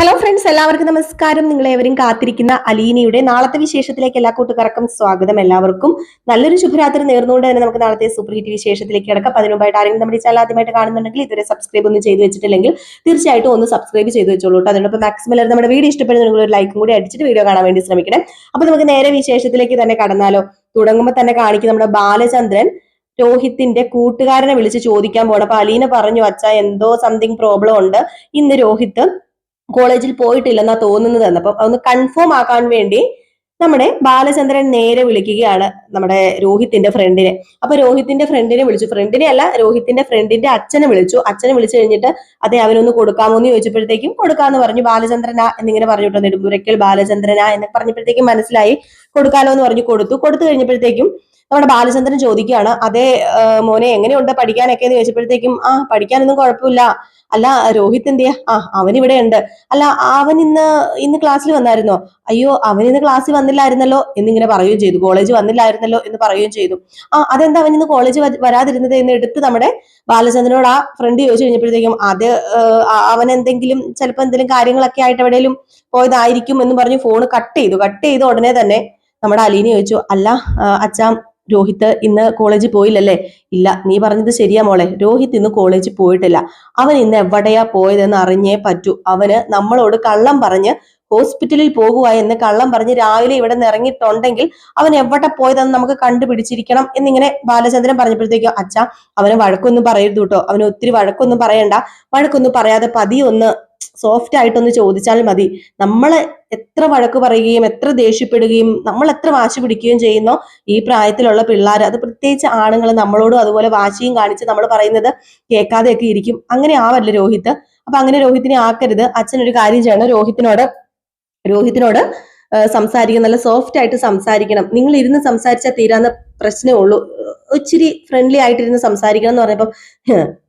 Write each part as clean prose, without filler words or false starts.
Hello friends, എല്ലാവർക്കും നമസ്കാരം. നിങ്ങളെവരും കാത്തിരിക്കുന്ന അലീനയുടെ നാളത്തെ വിശേഷത്തിലേക്ക് എല്ലാ കൂട്ടുകാർക്കും സ്വാഗതം. എല്ലാവർക്കും നല്ലൊരു ശുഭരാത്രി നേർന്നുകൊണ്ട് തന്നെ നമുക്ക് നാളത്തെ സൂപ്പർ ഹിറ്റ് വിശേഷത്തിലേക്ക് കിടക്കാം. അതിനുമുമ്പായിട്ട് ആരെങ്കിലും നമ്മുടെ ചാനൽ ആദ്യമായിട്ട് കാണുന്നുണ്ടെങ്കിൽ ഇതുവരെ സബ്സ്ക്രൈബ് ഒന്നും ചെയ്തു വെച്ചിട്ടില്ലെങ്കിൽ തീർച്ചയായിട്ടും ഒന്ന് സബ്സ്ക്രൈബ് ചെയ്ത് വെച്ചോളൂ. അതിനൊപ്പം മാക്സിമം നമ്മുടെ വീഡിയോ ഇഷ്ടപ്പെടുന്ന നിങ്ങൾ ഒരു ലൈക്കും കൂടി അടിച്ചിട്ട് വീഡിയോ കാണാൻ വേണ്ടി ശ്രമിക്കണേ. അപ്പൊ നമുക്ക് നേരെ വിശേഷത്തിലേക്ക് തന്നെ കടന്നാലോ. തുടങ്ങുമ്പോൾ തന്നെ കാണിക്കും നമ്മുടെ ബാലചന്ദ്രൻ രോഹിത്തിന്റെ കൂട്ടുകാരനെ വിളിച്ച് ചോദിക്കാൻ പോകണം. അപ്പൊ അലീന പറഞ്ഞു, അച്ഛാ എന്തോ സംതിങ് പ്രോബ്ലം ഉണ്ട്, ഇന്ന് രോഹിത് കോളേജിൽ പോയിട്ടില്ലെന്നാ തോന്നുന്നത്. അപ്പൊ അതൊന്ന് കൺഫേം ആക്കാൻ വേണ്ടി നമ്മുടെ ബാലചന്ദ്രൻ നേരെ വിളിക്കുകയാണ് നമ്മുടെ രോഹിത്തിന്റെ ഫ്രണ്ടിനെ. അപ്പൊ രോഹിത്തിന്റെ ഫ്രണ്ടിനെ വിളിച്ചു, ഫ്രണ്ടിനെ അല്ല രോഹിത്തിന്റെ ഫ്രണ്ടിന്റെ അച്ഛനെ വിളിച്ചു. അച്ഛനെ വിളിച്ചു കഴിഞ്ഞിട്ട് അതെ അവനൊന്ന് കൊടുക്കാമോ എന്ന് ചോദിച്ചപ്പോഴത്തേക്കും കൊടുക്കാന്ന് പറഞ്ഞു. ബാലചന്ദ്രനാ എന്നിങ്ങനെ പറഞ്ഞിട്ടോ, നെടുമ്പുരയ്ക്കൽ ബാലചന്ദ്രനാ എന്ന് പറഞ്ഞപ്പോഴത്തേക്കും മനസ്സിലായി കൊടുക്കാലോ എന്ന് പറഞ്ഞു. കൊടുത്തു കഴിഞ്ഞപ്പോഴത്തേക്കും നമ്മുടെ ബാലചന്ദ്രൻ ചോദിക്കുകയാണ്, അതേ മോനെ എങ്ങനെയുണ്ട് പഠിക്കാനൊക്കെ എന്ന് ചോദിച്ചപ്പോഴത്തേക്കും പഠിക്കാനൊന്നും കുഴപ്പമില്ല. അല്ല രോഹിത് എന്തിയാ? അവൻ ഇവിടെ ഉണ്ട്. അല്ല അവൻ ഇന്ന് ക്ലാസ്സിൽ വന്നായിരുന്നോ? അയ്യോ അവൻ ഇന്ന് ക്ലാസ്സിൽ വന്നില്ലായിരുന്നല്ലോ എന്നിങ്ങനെ പറയുകയും ചെയ്തു. കോളേജ് വന്നില്ലായിരുന്നല്ലോ എന്ന് പറയുകയും ചെയ്തു. അതെന്താ അവൻ ഇന്ന് കോളേജ് വരാതിരുന്നത് എന്ന് എടുത്ത് നമ്മുടെ ബാലചന്ദ്രനോട് ആ ഫ്രണ്ട് ചോദിച്ചു കഴിഞ്ഞപ്പോഴത്തേക്കും അത് അവൻ ചിലപ്പോൾ എന്തെങ്കിലും കാര്യങ്ങളൊക്കെ ആയിട്ട് എവിടെയെങ്കിലും പോയതായിരിക്കും എന്ന് പറഞ്ഞ് ഫോൺ കട്ട് ചെയ്തു ഉടനെ തന്നെ നമ്മുടെ അലീന ചോദിച്ചു, അല്ല അച്ഛാ രോഹിത് ഇന്ന് കോളേജിൽ പോയില്ലല്ലേ? ഇല്ല, നീ പറഞ്ഞത് ശരിയാ മോളെ, രോഹിത് ഇന്ന് കോളേജിൽ പോയിട്ടില്ല. അവൻ ഇന്ന് എവിടെയാ പോയതെന്ന് അറിഞ്ഞേ പറ്റൂ. അവന് നമ്മളോട് കള്ളം പറഞ്ഞ് ഹോസ്പിറ്റലിൽ പോകുക എന്ന് കള്ളം പറഞ്ഞ് രാവിലെ ഇവിടെ നിന്ന് ഇറങ്ങിയിട്ടുണ്ടെങ്കിൽ അവൻ എവിടെ പോയതെന്ന് നമുക്ക് കണ്ടുപിടിച്ചിരിക്കണം എന്നിങ്ങനെ ബാലചന്ദ്രൻ പറഞ്ഞപ്പോഴത്തേക്കും, അച്ഛാ അവന് വഴക്കൊന്നും പറയരുത് കേട്ടോ, അവന് ഒത്തിരി വഴക്കൊന്നും പറയണ്ട. വഴക്കൊന്നും പറയാതെ പതിയൊന്ന് സോഫ്റ്റ് ആയിട്ടൊന്ന് ചോദിച്ചാൽ മതി. നമ്മളെ എത്ര വഴക്ക് പറയുകയും എത്ര ദേഷ്യപ്പെടുകയും നമ്മൾ എത്ര വാശി പിടിക്കുകയും ചെയ്യുന്നോ ഈ പ്രായത്തിലുള്ള പിള്ളേർ, അത് പ്രത്യേകിച്ച് ആണുങ്ങൾ നമ്മളോടും അതുപോലെ വാശിയും കാണിച്ച് നമ്മൾ പറയുന്നത് കേൾക്കാതെയൊക്കെ ഇരിക്കും. അങ്ങനെ ആവല്ല രോഹിത്. അപ്പൊ അങ്ങനെ രോഹിത്തിനെ ആക്കരുത്. അച്ഛൻ ഒരു കാര്യം ചെയ്യണം, രോഹിത്തിനോട് സംസാരിക്കണം, നല്ല സോഫ്റ്റ് ആയിട്ട് സംസാരിക്കണം. നിങ്ങൾ ഇരുന്ന് സംസാരിച്ചാൽ തീരാവുന്ന പ്രശ്നമേ ഉള്ളൂ. ഇച്ചിരി ഫ്രണ്ട്ലി ആയിട്ടിരുന്ന് സംസാരിക്കണം എന്ന് പറഞ്ഞപ്പം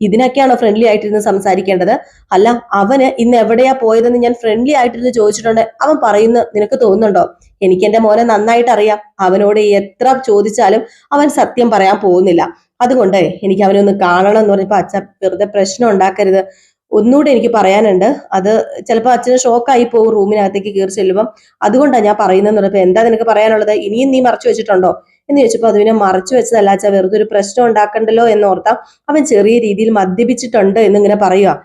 ഇതിനൊക്കെയാണോ ഫ്രണ്ട്ലി ആയിട്ടിരുന്ന് സംസാരിക്കേണ്ടത്? അല്ല അവന് ഇന്ന് എവിടെയാ പോയതെന്ന് ഞാൻ ഫ്രണ്ട്ലി ആയിട്ടിരുന്ന് ചോദിച്ചിട്ടുണ്ട്, അവൻ പറയുന്നു നിനക്ക് തോന്നുന്നുണ്ടോ? എനിക്ക് എന്റെ മോനെ നന്നായിട്ട് അറിയാം. അവനോട് എത്ര ചോദിച്ചാലും അവൻ സത്യം പറയാൻ പോകുന്നില്ല. അതുകൊണ്ട് എനിക്ക് അവനൊന്ന് കാണണം എന്ന് പറഞ്ഞപ്പോ അച്ഛൻ വെറുതെ പ്രശ്നം ഉണ്ടാക്കരുത്. ഒന്നുകൂടെ എനിക്ക് പറയാനുണ്ട്, അത് ചിലപ്പോൾ അച്ഛന് ഷോക്കായി പോകും റൂമിനകത്തേക്ക് കയറി ചെല്ലുമ്പം. അതുകൊണ്ടാണ് ഞാൻ പറയുന്നതെന്ന് പറഞ്ഞപ്പോ എന്താ നിനക്ക് പറയാനുള്ളത്? ഇനിയും നീ മറച്ചു വെച്ചിട്ടുണ്ടോ എന്ന് ചോദിച്ചപ്പോ അത് പിന്നെ മറച്ചു വെച്ചതല്ല അച്ഛാ, വെറുതെ ഒരു പ്രശ്നം ഉണ്ടാക്കണ്ടല്ലോ എന്നോർത്താ അവൻ ചെറിയ രീതിയിൽ മദ്യപിച്ചിട്ടുണ്ട് എന്നിങ്ങനെ പറയുക.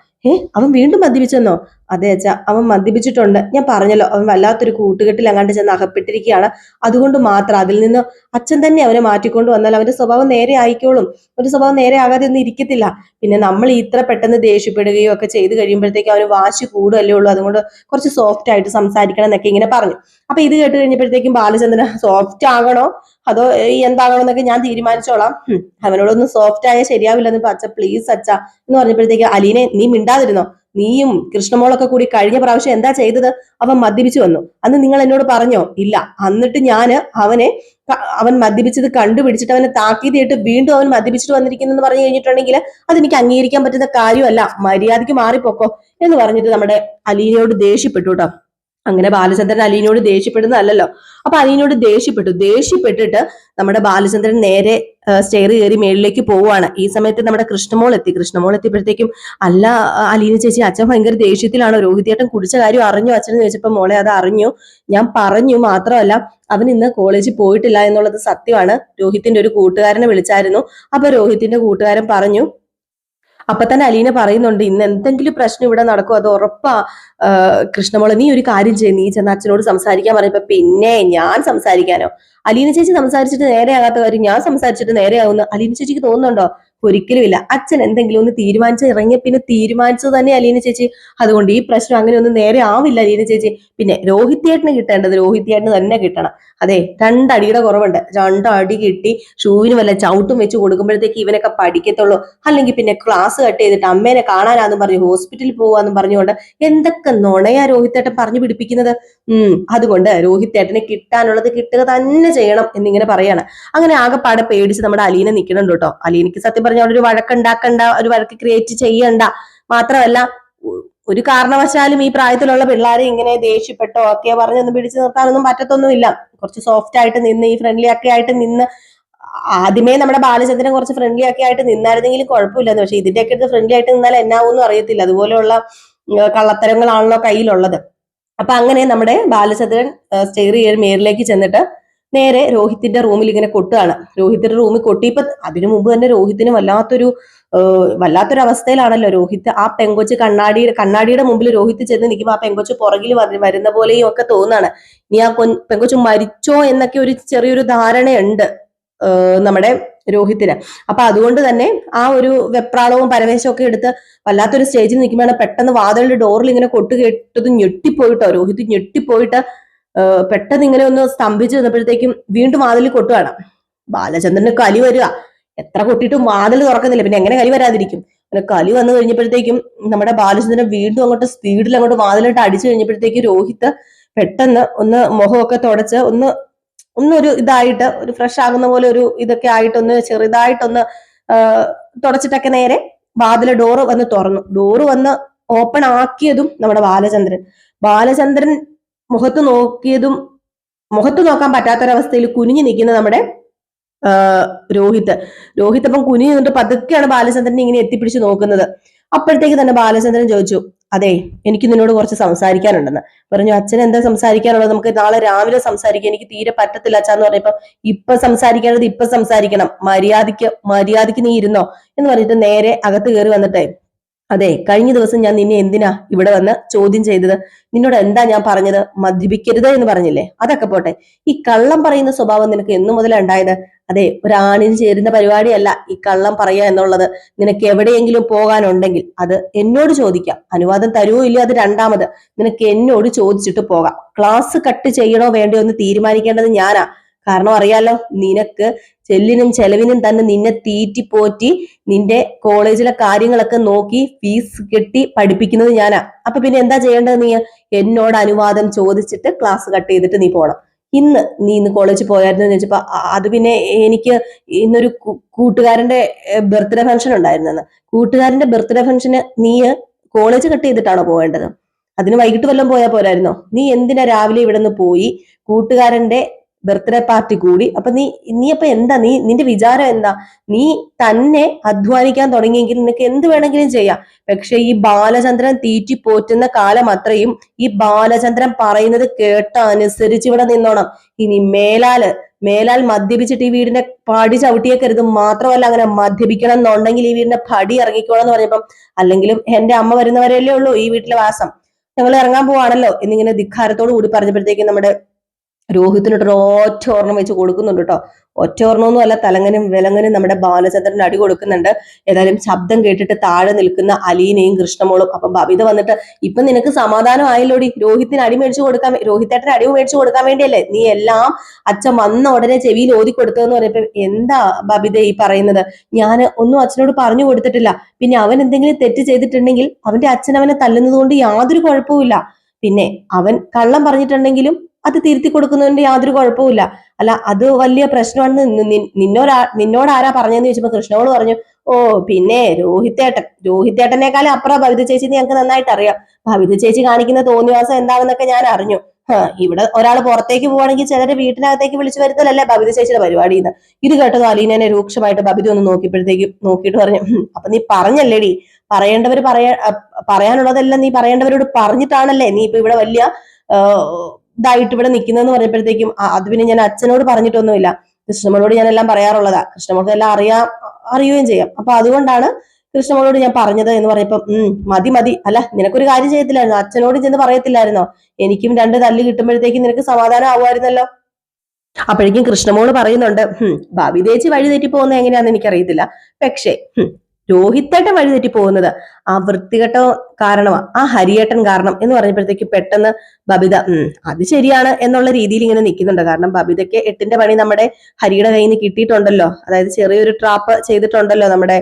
അവൻ വീണ്ടും മദ്യപിച്ചെന്നോ? അതെ അച്ഛാ, അവൻ മദ്യപിച്ചിട്ടുണ്ട്. ഞാൻ പറഞ്ഞല്ലോ അവൻ വല്ലാത്തൊരു കൂട്ടുകെട്ടിൽ അങ്ങാണ്ട് ചെന്ന് അകപ്പെട്ടിരിക്കുകയാണ്. അതുകൊണ്ട് മാത്രം അതിൽ നിന്ന് അച്ഛൻ തന്നെ അവനെ മാറ്റിക്കൊണ്ട് വന്നാൽ അവന്റെ സ്വഭാവം നേരെ ആയിക്കോളും. ഒരു സ്വഭാവം നേരെ ആകാതെ ഒന്നും ഇരിക്കത്തില്ല. പിന്നെ നമ്മൾ ഇത്ര പെട്ടെന്ന് ദേഷ്യപ്പെടുകയോ ഒക്കെ ചെയ്ത് കഴിയുമ്പോഴത്തേക്ക് അവന് വാശി കൂടുകയല്ലേ ഉള്ളൂ. അതുകൊണ്ട് കുറച്ച് സോഫ്റ്റ് ആയിട്ട് സംസാരിക്കണം എന്നൊക്കെ ഇങ്ങനെ പറഞ്ഞു. അപ്പൊ ഇത് കേട്ട് കഴിഞ്ഞപ്പോഴത്തേക്കും ബാലചന്ദ്രൻ സോഫ്റ്റ് ആകണോ അതോ എന്താകണോ എന്നൊക്കെ ഞാൻ തീരുമാനിച്ചോളാം, അവനോടൊന്ന് സോഫ്റ്റ് ആയാൽ ശരിയാവില്ലെന്ന് അച്ഛ പ്ലീസ് അച്ഛ എന്ന് പറഞ്ഞപ്പോഴത്തേക്ക്, അലീനെ നീ മിണ്ടാതിരുന്നോ? നീയും കൃഷ്ണമോളൊക്കെ കൂടി കഴിഞ്ഞ പ്രാവശ്യം എന്താ ചെയ്തത്? അവൻ മദ്യപിച്ചു വന്നു. അന്ന് നിങ്ങൾ എന്നോട് പറഞ്ഞോ? ഇല്ല. എന്നിട്ട് അവൻ മദ്യപിച്ചത് കണ്ടുപിടിച്ചിട്ട് അവനെ താക്കീത് ചെയ്തിട്ട് വീണ്ടും അവൻ മദ്യപിച്ചിട്ട് വന്നിരിക്കുന്നു പറഞ്ഞു കഴിഞ്ഞിട്ടുണ്ടെങ്കിൽ അതെനിക്ക് അംഗീകരിക്കാൻ പറ്റുന്ന കാര്യമല്ല. മര്യാദയ്ക്ക് മാറിപ്പോക്കോ എന്ന് പറഞ്ഞിട്ട് നമ്മുടെ അലീനയോട് ദേഷ്യപ്പെട്ടു കേട്ടോ. അങ്ങനെ ബാലചന്ദ്രൻ അലീനോട് ദേഷ്യപ്പെടുന്നതല്ലോ. അപ്പൊ അലീനോട് ദേഷ്യപ്പെട്ടിട്ട് നമ്മുടെ ബാലചന്ദ്രൻ നേരെ സ്റ്റെയർ കയറി മേളിലേക്ക് പോവുകയാണ്. ഈ സമയത്ത് നമ്മുടെ കൃഷ്ണമോൾ എത്തിയപ്പോഴത്തേക്കും, അല്ല അലീന ചേച്ചി, അച്ഛൻ ഭയങ്കര ദേഷ്യത്തിലാണോ? രോഹിതേട്ടൻ കുടിച്ച കാര്യം അറിഞ്ഞു അച്ഛനെന്ന് ചോദിച്ചപ്പോ, മോളെ അത് അറിഞ്ഞു, ഞാൻ പറഞ്ഞു. മാത്രമല്ല അവൻ ഇന്ന് കോളേജിൽ പോയിട്ടില്ല എന്നുള്ളത് സത്യമാണ്. രോഹിത്തിന്റെ ഒരു കൂട്ടുകാരനെ വിളിച്ചായിരുന്നു. അപ്പൊ രോഹിത്തിന്റെ കൂട്ടുകാരൻ പറഞ്ഞു. അപ്പൊ തന്നെ അലീന പറയുന്നുണ്ട്, ഇന്ന് എന്തെങ്കിലും പ്രശ്നം ഇവിടെ നടക്കും, അത് ഉറപ്പാ. കൃഷ്ണമോളെ നീ ഒരു കാര്യം ചെയ്യും, നീ ചെന്ന് അച്ഛനോട് സംസാരിക്കാൻ പറയുമ്പോ, പിന്നെ ഞാൻ സംസാരിക്കാനോ? അലീന ചേച്ചി സംസാരിച്ചിട്ട് നേരെയാകാത്ത കാര്യം ഞാൻ സംസാരിച്ചിട്ട് നേരെയാവുന്നു അലീന ചേച്ചിക്ക് തോന്നുന്നുണ്ടോ? ഒരിക്കലും ഇല്ല. അച്ഛൻ എന്തെങ്കിലും ഒന്ന് തീരുമാനിച്ച് ഇറങ്ങിയ പിന്നെ തീരുമാനിച്ചത് തന്നെ അലീന ചേച്ചി. അതുകൊണ്ട് ഈ പ്രശ്നം അങ്ങനെ ഒന്നും നേരെ ആവില്ല അലീന ചേച്ചി. പിന്നെ രോഹിത്തേട്ടന് കിട്ടേണ്ടത് രോഹിത്തേട്ടന് തന്നെ കിട്ടണം. അതെ, 2 അടിയുടെ കുറവുണ്ട്. 2 അടി കിട്ടി ഷൂവിന് വല്ല ചവിട്ടും വെച്ച് കൊടുക്കുമ്പോഴത്തേക്ക് ഇവനൊക്കെ പഠിക്കത്തുള്ളൂ. അല്ലെങ്കിൽ പിന്നെ ക്ലാസ് കട്ട് ചെയ്തിട്ട് അമ്മേനെ കാണാനാന്നും പറഞ്ഞു ഹോസ്പിറ്റലിൽ പോവാന്നും പറഞ്ഞുകൊണ്ട് എന്തൊക്കെ നുണയാ രോഹിത്തേട്ടൻ പറഞ്ഞു പിടിപ്പിക്കുന്നത്. അതുകൊണ്ട് രോഹിത്തേട്ടന് കിട്ടാനുള്ളത് കിട്ടുക തന്നെ ചെയ്യണം എന്നിങ്ങനെ പറയാണ്. അങ്ങനെ ആകെപ്പാടെ പേടിച്ച് നമ്മുടെ അലീന നിൽക്കണുണ്ട് കേട്ടോ. അലീനക്ക് സത്യം പറഞ്ഞ അവിടെ ഒരു വഴക്കുണ്ടാക്കണ്ട, ഒരു വഴക്ക് ക്രിയേറ്റ് ചെയ്യണ്ട. മാത്രമല്ല ഒരു കാരണവശാലും ഈ പ്രായത്തിലുള്ള പിള്ളേരെ ഇങ്ങനെ ദേഷ്യപ്പെട്ടോ ഒക്കെ പറഞ്ഞൊന്നും പിടിച്ചു നിർത്താനൊന്നും പറ്റത്തൊന്നുമില്ല. കുറച്ച് സോഫ്റ്റ് ആയിട്ട് നിന്ന് ഈ ഫ്രണ്ട്ലി ഒക്കെ ആയിട്ട് നിന്ന്, ആദ്യമേ നമ്മുടെ ബാലചന്ദ്രൻ കുറച്ച് ഫ്രണ്ട്ലി ഒക്കെ ആയിട്ട് നിന്നായിരുന്നെങ്കിലും കുഴപ്പമില്ലെന്ന്. പക്ഷെ ഇതിന്റെയൊക്കെ അടുത്ത് ഫ്രണ്ട്ലി ആയിട്ട് നിന്നാൽ എന്നാവൂന്നും അറിയത്തില്ല. അതുപോലെയുള്ള കള്ളത്തരങ്ങളാണല്ലോ കയ്യിലുള്ളത്. അപ്പൊ അങ്ങനെ നമ്മുടെ ബാലചന്ദ്രൻ സ്റ്റെയർ ചെയ്ത് മേറിലേക്ക് ചെന്നിട്ട് നേരെ രോഹിത്തിന്റെ റൂമിൽ ഇങ്ങനെ കൊട്ടുകയാണ്. രോഹിത്തിന്റെ റൂമിൽ കൊട്ടിയപ്പോ അതിനു മുമ്പ് തന്നെ രോഹിത്തിന് വല്ലാത്തൊരു അവസ്ഥയിലാണല്ലോ. രോഹിത് ആ പെങ്കൊച്ച് കണ്ണാടിയുടെ മുമ്പിൽ രോഹിത് ചെന്ന് നിൽക്കുമ്പോൾ ആ പെങ്കൊച്ച് പുറകിൽ വരുന്ന പോലെയും ഒക്കെ തോന്നാണ്. ഇനി ആ പെങ്കൊച്ച് മരിച്ചോ എന്നൊക്കെ ഒരു ചെറിയൊരു ധാരണയുണ്ട് നമ്മുടെ രോഹിത്തിന്. അപ്പൊ അതുകൊണ്ട് തന്നെ ആ ഒരു വെപ്രാളവും പരവേശവും ഒക്കെ എടുത്ത് വല്ലാത്തൊരു സ്റ്റേജിൽ നിൽക്കുമ്പോഴാണ് പെട്ടെന്ന് വാതിലിന്റെ ഡോറിൽ ഇങ്ങനെ കൊട്ട് കേട്ടത് ഞെട്ടിപ്പോയിട്ടോ. രോഹിത് ഞെട്ടിപ്പോയിട്ട് പെട്ടെന്ന് ഇങ്ങനെ ഒന്ന് സ്തംഭിച്ചു നിന്നപ്പോഴത്തേക്കും വീണ്ടും വാതിൽ കൊട്ടുകയാണ്. ബാലചന്ദ്രന് കലി വരിക. എത്ര കൊട്ടിയിട്ടും വാതിൽ തുറക്കുന്നില്ല, പിന്നെ എങ്ങനെ കലി വരാതിരിക്കും. അങ്ങനെ കലി വന്നു കഴിഞ്ഞപ്പോഴത്തേക്കും നമ്മുടെ ബാലചന്ദ്രൻ വീണ്ടും അങ്ങോട്ട് സ്പീഡിൽ അങ്ങോട്ട് വാതിലിട്ട് അടിച്ചു കഴിഞ്ഞപ്പോഴത്തേക്കും രോഹിത് പെട്ടെന്ന് ഒന്ന് മുഖമൊക്കെ തുടച്ച് ഒന്നൊരു ഇതായിട്ട് ഒരു ഫ്രഷ് ആകുന്ന പോലെ ഒരു ഇതൊക്കെ ആയിട്ടൊന്ന് ചെറുതായിട്ടൊന്ന് തുടച്ചിട്ടൊക്കെ നേരെ വാതിലെ ഡോറ് വന്ന് തുറന്നു. ഡോറ് വന്ന് ഓപ്പൺ ആക്കിയതും നമ്മുടെ ബാലചന്ദ്രൻ മുഖത്ത് നോക്കാൻ പറ്റാത്തൊരവസ്ഥയിൽ കുനിഞ്ഞു നിൽക്കുന്ന നമ്മുടെ രോഹിത് അപ്പം കുനിഞ്ഞു നിന്നിട്ട് പതുക്കെയാണ് ബാലചന്ദ്രനെ ഇങ്ങനെ എത്തിപ്പിടിച്ച് നോക്കുന്നത്. അപ്പോഴത്തേക്ക് തന്നെ ബാലചന്ദ്രൻ ചോദിച്ചു, അതെ എനിക്ക് നിന്നോട് കുറച്ച് സംസാരിക്കാനുണ്ടെന്ന് പറഞ്ഞു. അച്ഛൻ എന്താ സംസാരിക്കാനുള്ളത്? നമുക്ക് നാളെ രാവിലെ സംസാരിക്കാം, എനിക്ക് തീരെ പറ്റത്തില്ല അച്ഛാന്ന് പറഞ്ഞപ്പോ ഇപ്പൊ സംസാരിക്കേണ്ടത് ഇപ്പൊ സംസാരിക്കണം, മര്യാദയ്ക്ക് നീ ഇരുന്നോ എന്ന് പറഞ്ഞിട്ട് നേരെ അകത്ത് കയറി വന്നിട്ടേ, അതെ കഴിഞ്ഞ ദിവസം ഞാൻ നിന്നെ എന്തിനാ ഇവിടെ വന്ന് ചോദ്യം ചെയ്തത്? നിന്നോട് എന്താ ഞാൻ പറഞ്ഞത്? മദ്യപിക്കരുത് എന്ന് പറഞ്ഞില്ലേ? അതൊക്കെ പോട്ടെ, ഈ കള്ളം പറയുന്ന സ്വഭാവം നിനക്ക് എന്നു മുതലാണ് ഉണ്ടായത്? അതെ, ഒരാണിന് ചേരുന്ന പരിപാടിയല്ല ഈ കള്ളം പറയുക എന്നുള്ളത്. നിനക്ക് എവിടെയെങ്കിലും പോകാനുണ്ടെങ്കിൽ അത് എന്നോട് ചോദിക്കാം, അനുവാദം തരുവോ ഇല്ലയോ അത് രണ്ടാമത്. നിനക്ക് എന്നോട് ചോദിച്ചിട്ട് പോകാം. ക്ലാസ് കട്ട് ചെയ്യണോ വേണ്ടയോ എന്ന് തീരുമാനിക്കേണ്ടത് ഞാനാ. കാരണം അറിയാലോ, നിനക്ക് ചെല്ലിനും ചെലവിനും തന്നെ നിന്നെ തീറ്റി പോറ്റി നിന്റെ കോളേജിലെ കാര്യങ്ങളൊക്കെ നോക്കി ഫീസ് കെട്ടി പഠിപ്പിക്കുന്നത് ഞാനാ. അപ്പൊ പിന്നെ എന്താ ചെയ്യേണ്ടത്? നീ എന്നോട് അനുവാദം ചോദിച്ചിട്ട് ക്ലാസ് കട്ട് ചെയ്തിട്ട് നീ പോണം. നീ ഇന്ന് കോളേജിൽ പോയായിരുന്നു എന്ന് ചോദിച്ചപ്പോ അത് പിന്നെ എനിക്ക് ഇന്നൊരു കൂട്ടുകാരന്റെ ബർത്ത്ഡേ ഫംഗ്ഷൻ ഉണ്ടായിരുന്നെന്ന്. കൂട്ടുകാരന്റെ ബർത്ത്ഡേ ഫംഗ്ഷന് നീ കോളേജ് കട്ട് ചെയ്തിട്ടാണോ പോവേണ്ടത്? അതിന് വൈകിട്ട് വല്ലതും പോയാൽ പോരായിരുന്നോ? നീ എന്തിനാ രാവിലെ ഇവിടെ നിന്ന് പോയി കൂട്ടുകാരന്റെ ബർത്ത്ഡേ പാർട്ടി കൂടി? അപ്പൊ നീ അപ്പൊ എന്താ നിന്റെ വിചാരം എന്താ? നീ തന്നെ അധ്വാനിക്കാൻ തുടങ്ങിയെങ്കിൽ നിനക്ക് എന്ത് വേണമെങ്കിലും ചെയ്യാം. പക്ഷെ ഈ ബാലചന്ദ്രൻ തീറ്റി പോറ്റുന്ന കാലം അത്രയും ഈ ബാലചന്ദ്രൻ പറയുന്നത് കേട്ട അനുസരിച്ച് ഇവിടെ നിന്നോണം. ഇനി മേലാൽ മദ്യപിച്ചിട്ട് ഈ വീടിന്റെ പടി ചവിട്ടിയേക്കരുത്. മാത്രമല്ല അങ്ങനെ മദ്യപിക്കണം എന്നുണ്ടെങ്കിൽ ഈ വീടിന്റെ പടി ഇറങ്ങിക്കോണം എന്ന് പറഞ്ഞപ്പം, അല്ലെങ്കിലും എന്റെ അമ്മ വരുന്നവരല്ലേ ഉള്ളൂ ഈ വീട്ടിലെ വാസം, ഞങ്ങൾ ഇറങ്ങാൻ പോവാണല്ലോ എന്നിങ്ങനെ ധിക്കാരത്തോടു കൂടി പറഞ്ഞപ്പോഴത്തേക്കും നമ്മുടെ രോഹിത്തിനോട്ട് ഒറ്റ ഓർണം വെച്ച് കൊടുക്കുന്നുണ്ട് കേട്ടോ. ഒറ്റ ഓർണമൊന്നും അല്ല, തലങ്ങനും വിലങ്ങനും നമ്മുടെ ബാലചന്ദ്രൻ അടി കൊടുക്കുന്നുണ്ട്. ഏതായാലും ശബ്ദം കേട്ടിട്ട് താഴെ നിൽക്കുന്ന അലീനയും കൃഷ്ണമോളും അപ്പം ബബിത വന്നിട്ട്, ഇപ്പൊ നിനക്ക് സമാധാനം ആയല്ലോടി, രോഹിത്തേട്ടന് അടി മേടിച്ചു കൊടുക്കാൻ വേണ്ടിയല്ലേ നീ എല്ലാം അച്ഛൻ വന്ന ഉടനെ ചെവിയിൽ ഓതി കൊടുത്തതെന്ന് പറഞ്ഞപ്പോ, എന്താ ബബിത ഈ പറയുന്നത്? ഞാൻ ഒന്നും അച്ഛനോട് പറഞ്ഞു കൊടുത്തിട്ടില്ല. പിന്നെ അവൻ എന്തെങ്കിലും തെറ്റ് ചെയ്തിട്ടുണ്ടെങ്കിൽ അവന്റെ അച്ഛൻ അവനെ തല്ലുന്നത് കൊണ്ട് യാതൊരു കുഴപ്പവുമില്ല. പിന്നെ അവൻ കള്ളം പറഞ്ഞിട്ടുണ്ടെങ്കിലും അത് തിരുത്തി കൊടുക്കുന്നതിന്റെ യാതൊരു കുഴപ്പമില്ല. അല്ല അത് വലിയ പ്രശ്നമാണെന്ന് നിന്നോട് ആരാ പറഞ്ഞതെന്ന് ചോദിച്ചപ്പോ കൃഷ്ണമോള് പറഞ്ഞു, ഓ പിന്നെ രോഹിത്തേട്ടനേക്കാളും അപ്പുറം ഭവിത ചേച്ചി ഞങ്ങൾക്ക് നന്നായിട്ട് അറിയാം. ഭവിത ചേച്ചി കാണിക്കുന്ന തോന്നിവാസം എന്താണെന്നൊക്കെ ഞാൻ അറിഞ്ഞു. ഇവിടെ ഒരാൾ പുറത്തേക്ക് പോവാണെങ്കിൽ ചിലരെ വീട്ടിനകത്തേക്ക് വിളിച്ചു വരുത്തലല്ലേ ഭവിത ചേച്ചിയുടെ പരിപാടി എന്ന്. ഇത് കേട്ടത് അലീനനെ രൂക്ഷമായിട്ട് ഭവിത ഒന്ന് നോക്കിയിട്ട് പറഞ്ഞു, അപ്പൊ നീ പറഞ്ഞല്ലേടി, പറയാനുള്ളതെല്ലാം നീ പറയേണ്ടവരോട് പറഞ്ഞിട്ടാണല്ലേ നീ ഇപ്പൊ ഇവിടെ വലിയ ഇതായിട്ട് ഇവിടെ നിൽക്കുന്നതെന്ന് പറഞ്ഞപ്പോഴത്തേക്കും, അത് പിന്നെ ഞാൻ അച്ഛനോട് പറഞ്ഞിട്ടൊന്നുമില്ല, കൃഷ്ണമോളോട് ഞാൻ എല്ലാം പറയാറുള്ളതാ, കൃഷ്ണമോൾക്ക് എല്ലാം അറിയുകയും ചെയ്യാം. അപ്പൊ അതുകൊണ്ടാണ് കൃഷ്ണമോളോട് ഞാൻ പറഞ്ഞത് എന്ന് പറയപ്പം, മതി അല്ല നിനക്കൊരു കാര്യം ചെയ്യത്തില്ലായിരുന്നോ? അച്ഛനോട് ചെന്ന് പറയത്തില്ലായിരുന്നോ? എനിക്കും 2 തല്ല് കിട്ടുമ്പോഴത്തേക്കും നിനക്ക് സമാധാനം ആവുമായിരുന്നല്ലോ. അപ്പോഴേക്കും കൃഷ്ണമോള് പറയുന്നുണ്ട്, ബബിതേച്ചി വഴി തെറ്റി പോകുന്നത് എങ്ങനെയാണെന്ന് എനിക്കറിയത്തില്ല, പക്ഷേ രോഹിത്തേട്ടൻ വഴിതെറ്റി പോകുന്നത് ആ വൃത്തികെട്ട കാരണമാ, ആ ഹരിയേട്ടൻ കാരണം എന്ന് പറഞ്ഞപ്പോഴത്തേക്ക് പെട്ടെന്ന് ബബിത അത് ശരിയാണ് എന്നുള്ള രീതിയിൽ ഇങ്ങനെ നിൽക്കുന്നുണ്ട്. കാരണം ബബിതയ്ക്ക് 8ന്റെ പണി നമ്മുടെ ഹരിയുടെ കയ്യിൽ നിന്ന് കിട്ടിയിട്ടുണ്ടല്ലോ, അതായത് ചെറിയൊരു ട്രാപ്പ് ചെയ്തിട്ടുണ്ടല്ലോ നമ്മുടെ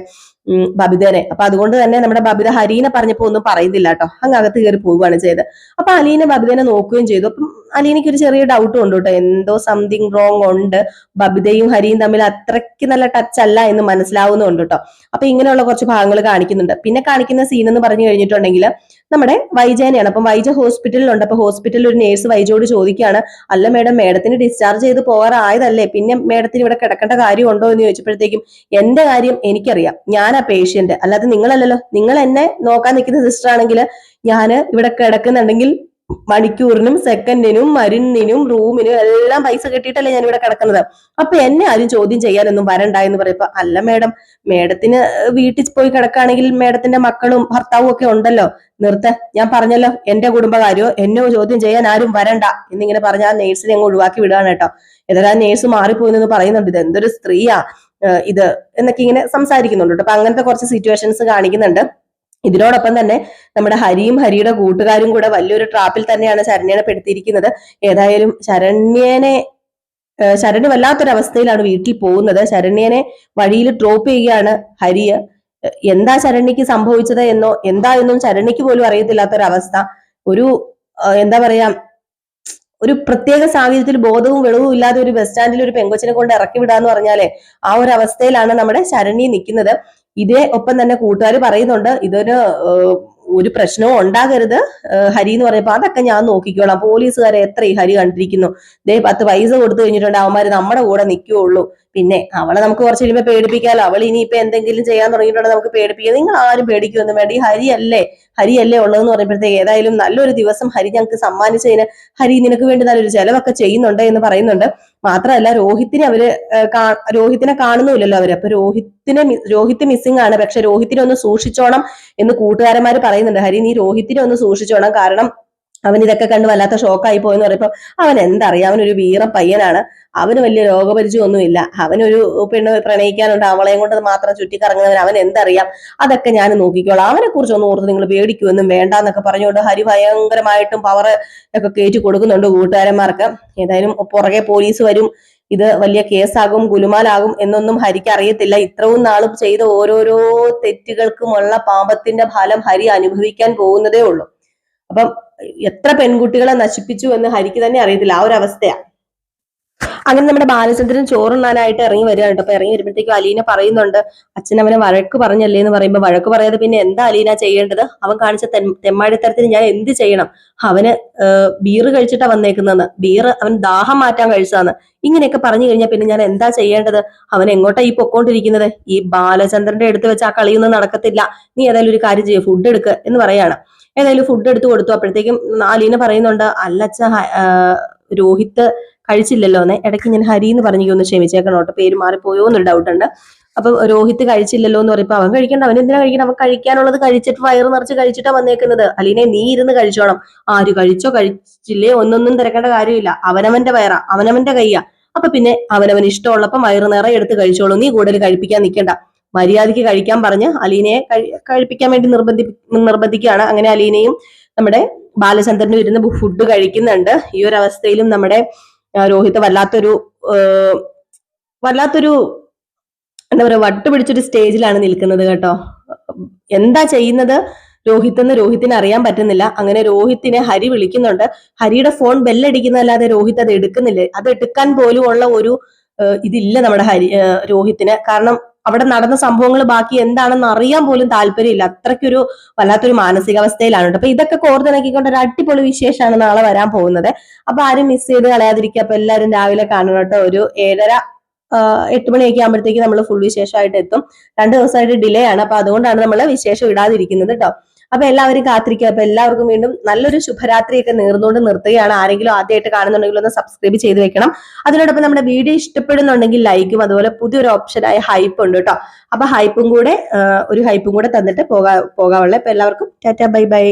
ബബിതനെ. അപ്പൊ അതുകൊണ്ട് തന്നെ നമ്മുടെ ബബിത ഹരീനെ പറഞ്ഞപ്പോ ഒന്നും പറയുന്നില്ല കേട്ടോ, അങ്ങ് അകത്ത് കയറി പോവുകയാണ് ചെയ്തത്. അപ്പൊ അലീന ബബിതനെ നോക്കുകയും ചെയ്തു. അപ്പം അലീനയ്ക്ക് ഒരു ചെറിയ ഡൗട്ടും ഉണ്ട് കേട്ടോ, എന്തോ സംതിങ് റോങ് ഉണ്ട്, ബബിതയും ഹരിയും തമ്മിൽ അത്രയ്ക്ക് നല്ല ടച്ച് അല്ല എന്ന് മനസ്സിലാവുന്നുണ്ട് കേട്ടോ. അപ്പൊ ഇങ്ങനെയുള്ള കുറച്ച് ഭാഗങ്ങൾ കാണിക്കുന്നുണ്ട്. പിന്നെ കാണിക്കുന്ന സീൻ എന്ന് പറഞ്ഞു കഴിഞ്ഞിട്ടുണ്ടെങ്കിൽ നമ്മുടെ വൈജേനെയാണ്. അപ്പം വൈജ ഹോസ്പിറ്റലിലുണ്ട്. അപ്പൊ ഹോസ്പിറ്റലിൽ ഒരു നേഴ്സ് വൈജയോട് ചോദിക്കുകയാണ്, അല്ല മേഡം, മേഡത്തിന് ഡിസ്ചാർജ് ചെയ്ത് പോകാറായതല്ലേ, പിന്നെ മേഡത്തിന് ഇവിടെ കിടക്കേണ്ട കാര്യമുണ്ടോ എന്ന് ചോദിച്ചപ്പോഴത്തേക്കും എന്റെ കാര്യം എനിക്കറിയാം, ഞാനാ പേഷ്യന്റ്, അല്ലാതെ നിങ്ങളല്ലല്ലോ. നിങ്ങൾ എന്നെ നോക്കാൻ നിൽക്കുന്ന സിസ്റ്റർ ആണെങ്കിൽ ഞാൻ ഇവിടെ കിടക്കുന്നുണ്ടെങ്കിൽ മണിക്കൂറിനും സെക്കൻഡിനും മരുന്നിനും റൂമിനും എല്ലാം പൈസ കിട്ടിയിട്ടല്ലേ ഞാൻ ഇവിടെ കിടക്കുന്നത്. അപ്പൊ എന്നെ ആരും ചോദ്യം ചെയ്യാനൊന്നും വരണ്ട എന്ന് പറയപ്പോ, അല്ല മേഡം, മേഡത്തിന് വീട്ടിൽ പോയി കിടക്കുകയാണെങ്കിൽ മേഡത്തിന്റെ മക്കളും ഭർത്താവും ഒക്കെ ഉണ്ടല്ലോ, നിർത്ത, ഞാൻ പറഞ്ഞല്ലോ എന്റെ കുടുംബകാര്യോ, എന്നെ ചോദ്യം ചെയ്യാൻ ആരും വരണ്ട എന്നിങ്ങനെ പറഞ്ഞ ആ നേഴ്സിനെ അങ്ങ് ഒഴിവാക്കി വിടുകയാണ് കേട്ടോ. ഏതായാലും ആ നേഴ്സ് മാറിപ്പോയെന്ന് പറയുന്നുണ്ട്, ഇത് എന്തൊരു സ്ത്രീയാ ഇത് എന്നൊക്കെ ഇങ്ങനെ സംസാരിക്കുന്നുണ്ട്. അപ്പൊ അങ്ങനത്തെ കുറച്ച് സിറ്റുവേഷൻസ് കാണിക്കുന്നുണ്ട്. ഇതിനോടൊപ്പം തന്നെ നമ്മുടെ ഹരിയും ഹരിയുടെ കൂട്ടുകാരും കൂടെ വലിയൊരു ട്രാപ്പിൽ തന്നെയാണ് ശരണ്യനെ പെടുത്തിയിരിക്കുന്നത്. ഏതായാലും ശരണ്യ വല്ലാത്തൊരവസ്ഥയിലാണ് വീട്ടിൽ പോകുന്നത്. ശരണ്യനെ വഴിയിൽ ഡ്രോപ്പ് ചെയ്യുകയാണ് ഹരിയ. എന്താ ശരണ്യക്ക് സംഭവിച്ചത് എന്നോ എന്താ എന്നും ശരണ്യക്ക് പോലും അറിയത്തില്ലാത്തൊരവസ്ഥ. ഒരു എന്താ പറയാ, ഒരു പ്രത്യേക സാഹചര്യത്തിൽ ബോധവും വെളിവും ഇല്ലാതെ ഒരു ബസ് സ്റ്റാൻഡിൽ ഒരു പെങ്കൊച്ചിനെ കൊണ്ട് ഇറക്കി വിടാന്ന് പറഞ്ഞാലേ ആ ഒരു അവസ്ഥയിലാണ് നമ്മുടെ ശരണ്യ നിൽക്കുന്നത്. ഇതേ ഒപ്പം തന്നെ കൂട്ടുകാർ പറയുന്നുണ്ട്, ഒരു പ്രശ്നവും ഉണ്ടാകരുത് ഹരി എന്ന് പറയുമ്പോ അതൊക്കെ ഞാൻ നോക്കിക്കോളാം, പോലീസുകാരെ എത്ര ഈ ഹരി കണ്ടിരിക്കുന്നു, 10 പൈസ കൊടുത്തു കഴിഞ്ഞിട്ടുണ്ട് അവന്മാര് നമ്മുടെ കൂടെ നിൽക്കുകയുള്ളൂ, പിന്നെ അവളെ നമുക്ക് കുറച്ച് കഴിയുമ്പോൾ പേടിപ്പിക്കാലോ, അവൾ ഇനിയിപ്പോ എന്തെങ്കിലും ചെയ്യാൻ തുടങ്ങിയിട്ടുണ്ടെങ്കിൽ നമുക്ക് പേടിപ്പിക്കാം, നിങ്ങൾ ആരും പേടിക്കുമെന്നും വേണ്ട, ഈ ഹരിയല്ലേ ഉള്ളതെന്ന് പറയുമ്പോഴത്തേക്ക് ഏതായാലും നല്ലൊരു ദിവസം ഹരി ഞങ്ങൾക്ക് സമ്മാനിച്ചതിന് ഹരി നിനക്ക് വേണ്ടി നല്ലൊരു ചെലവൊക്കെ ചെയ്യുന്നുണ്ട് എന്ന് പറയുന്നുണ്ട്. മാത്രമല്ല രോഹിത്തിനെ കാണുന്നുമില്ലല്ലോ അവര്, അപ്പൊ രോഹിത് മിസ്സിംഗ് ആണ്, പക്ഷെ രോഹിത്തിനെ ഒന്ന് സൂക്ഷിച്ചോണം എന്ന് കൂട്ടുകാരന്മാര് പറയുന്നുണ്ട്. ഹരി, നീ രോഹിത്തിനെ ഒന്ന് സൂക്ഷിച്ചോണം, കാരണം അവൻ ഇതൊക്കെ കണ്ട് വല്ലാത്ത ഷോക്കായി പോയെന്ന് പറയുമ്പോ അവൻ എന്തറിയാം, അവനൊരു വീറ പയ്യനാണ്, അവന് വലിയ രോഗപരിചയമൊന്നുമില്ല, അവനൊരു പെണ്ണ് പ്രണയിക്കാനുണ്ട്, അവളെയും കൊണ്ട് മാത്രം ചുറ്റിക്കറങ്ങുന്നവൻ, അവൻ എന്തറിയാം, അതൊക്കെ ഞാൻ നോക്കിക്കോളാം, അവനെ കുറിച്ച് ഒന്നും ഓർത്ത് നിങ്ങൾ പേടിക്കുമെന്നും വേണ്ട എന്നൊക്കെ പറഞ്ഞുകൊണ്ട് ഹരി ഭയങ്കരമായിട്ടും പവർ ഒക്കെ കയറ്റി കൊടുക്കുന്നുണ്ട് കൂട്ടുകാരന്മാർക്ക്. ഏതായാലും പുറകെ പോലീസ് വരും, ഇത് വലിയ കേസാകും, ഗുലുമാലാകും എന്നൊന്നും ഹരിക്ക് അറിയത്തില്ല. ഇത്രയും നാളും ചെയ്ത ഓരോരോ തെറ്റുകൾക്കുമുള്ള പാപത്തിന്റെ ഫലം ഹരി അനുഭവിക്കാൻ പോകുന്നതേ ഉള്ളൂ. അപ്പം എത്ര പെൺകുട്ടികളെ നശിപ്പിച്ചു എന്ന് ഹരിക്ക് തന്നെ അറിയത്തില്ല, ആ ഒരു അവസ്ഥയാണ്. അങ്ങനെ നമ്മുടെ ബാലചന്ദ്രൻ ചോറുണ്ണാനായിട്ട് ഇറങ്ങി വരികയാണ്. അപ്പൊ ഇറങ്ങി വരുമ്പോഴത്തേക്കും അലീന പറയുന്നുണ്ട്, അച്ഛൻ അവനെ വഴക്ക് പറഞ്ഞല്ലേ എന്ന് പറയുമ്പോൾ, വഴക്ക് പറയാതെ പിന്നെ എന്താ അലീന ചെയ്യേണ്ടത്, അവൻ കാണിച്ച തെമ്മാടിത്തരത്തിന് ഞാൻ എന്ത് ചെയ്യണം, അവന് ബീറ് കഴിച്ചിട്ടാ വന്നേക്കുന്നതെന്ന്, ബീറ് അവൻ ദാഹം മാറ്റാൻ കഴിച്ചതാന്ന്, ഇങ്ങനെയൊക്കെ പറഞ്ഞു കഴിഞ്ഞാൽ പിന്നെ ഞാൻ എന്താ ചെയ്യേണ്ടത്, അവൻ എങ്ങോട്ടാ ഈ പൊക്കോണ്ടിരിക്കുന്നത്, ഈ ബാലചന്ദ്രന്റെ അടുത്ത് വെച്ച് ആ കളിയൊന്നും നടക്കത്തില്ല, നീ ഏതായാലും ഒരു കാര്യം ചെയ്യുക, ഫുഡ് എടുക്കുക എന്ന് പറയാണ്. ഏതായാലും ഫുഡ് എടുത്ത് കൊടുത്തു. അപ്പോഴത്തേക്കും അലീന പറയുന്നുണ്ട്, അല്ലച്ഛ രോഹിത് കഴിച്ചില്ലല്ലോ എന്ന്. ഇടയ്ക്ക് ഞാൻ ഹരി എന്ന് പറഞ്ഞു, ഒന്ന് ക്ഷമിച്ചേക്കണം കേട്ടോ, പേര് മാറിപ്പോയോ എന്നൊരു ഡൗട്ട് ഉണ്ട്. അപ്പൊ രോഹിത് കഴിച്ചില്ലല്ലോ എന്ന് പറയുമ്പോ, അവൻ കഴിക്കണ്ട, അവൻ എന്തിനാ കഴിക്കണം, അവൻ കഴിക്കാനുള്ളത് കഴിച്ചിട്ട് വയറ് നിറച്ച് കഴിച്ചിട്ടാ വന്നേക്കുന്നത്, അലീനെ നീ ഇരുന്ന് കഴിച്ചോണം, ആര് കഴിച്ചോ കഴിച്ചില്ലേ ഒന്നൊന്നും തിരക്കേണ്ട കാര്യമില്ല, അവനവന്റെ വയറാ, അവനവന്റെ കയ്യാ, അപ്പൊ പിന്നെ അവനവന് ഇഷ്ടമുള്ളപ്പം വയറ് നിറയെ എടുത്ത് കഴിച്ചോളൂ, നീ കൂടുതൽ കഴിപ്പിക്കാൻ നിൽക്കണ്ട, മര്യാദയ്ക്ക് കഴിക്കാൻ പറഞ്ഞ് അലീനയെ കഴിപ്പിക്കാൻ വേണ്ടി നിർബന്ധിക്കുകയാണ്. അങ്ങനെ അലീനയും നമ്മുടെ ബാലചന്ദ്രനും ഇരുന്ന് ഫുഡ് കഴിക്കുന്നുണ്ട്. ഈ ഒരു അവസ്ഥയിലും നമ്മുടെ രോഹിത് വല്ലാത്തൊരു എന്താ പറയാ, വട്ടുപിടിച്ചൊരു സ്റ്റേജിലാണ് നിൽക്കുന്നത് കേട്ടോ. എന്താ ചെയ്യുന്നത് രോഹിത്തിന് അറിയാൻ പറ്റുന്നില്ല. അങ്ങനെ രോഹിത്തിനെ ഹരി വിളിക്കുന്നുണ്ട്. ഹരിയുടെ ഫോൺ ബെല്ലടിക്കുന്നതല്ലാതെ രോഹിത് അത് എടുക്കുന്നില്ല. അത് എടുക്കാൻ പോലും ഉള്ള ഒരു ഇതില്ല നമ്മുടെ രോഹിത്തിന്. കാരണം അവിടെ നടന്ന സംഭവങ്ങൾ ബാക്കി എന്താണെന്ന് അറിയാൻ പോലും താല്പര്യമില്ല. അത്രയ്ക്കൊരു വല്ലാത്തൊരു മാനസികാവസ്ഥയിലാണ്. അപ്പൊ ഇതൊക്കെ കോർത്തിണക്കിക്കൊണ്ട് ഒരു അടിപൊളി വിശേഷമാണ് നാളെ വരാൻ പോകുന്നത്. അപ്പൊ ആരും മിസ് ചെയ്ത് കളയാതിരിക്കുക. അപ്പൊ എല്ലാവരും രാവിലെ കാണണം കേട്ടോ. ഒരു 7:30 8 മണിയൊക്കെ ആകുമ്പോഴത്തേക്ക് നമ്മൾ ഫുൾ വിശേഷമായിട്ട് എത്തും. 2 ദിവസമായിട്ട് ഡിലേ ആണ്. അപ്പൊ അതുകൊണ്ടാണ് നമ്മൾ വിശേഷം ഇടാതിരിക്കുന്നത് കേട്ടോ. അപ്പൊ എല്ലാവരും കാത്തിരിക്കുക. അപ്പൊ എല്ലാവർക്കും വീണ്ടും നല്ലൊരു ശുഭരാത്രിയൊക്കെ നേർന്നുകൊണ്ട് നിർത്തുകയാണ്. ആരെങ്കിലും ആദ്യമായിട്ട് കാണുന്നുണ്ടെങ്കിൽ ഒന്ന് സബ്സ്ക്രൈബ് ചെയ്ത് വെക്കണം. അതിനോടൊപ്പം നമ്മുടെ വീഡിയോ ഇഷ്ടപ്പെടുന്നുണ്ടെങ്കിൽ ലൈക്കും, അതുപോലെ പുതിയൊരു ഓപ്ഷനായ ഹൈപ്പ് ഉണ്ട് കേട്ടോ. അപ്പൊ ഒരു ഹൈപ്പും കൂടെ തന്നിട്ട് പോകാവുള്ളൂ. അപ്പൊ എല്ലാവർക്കും ടാറ്റ ബൈ ബൈ.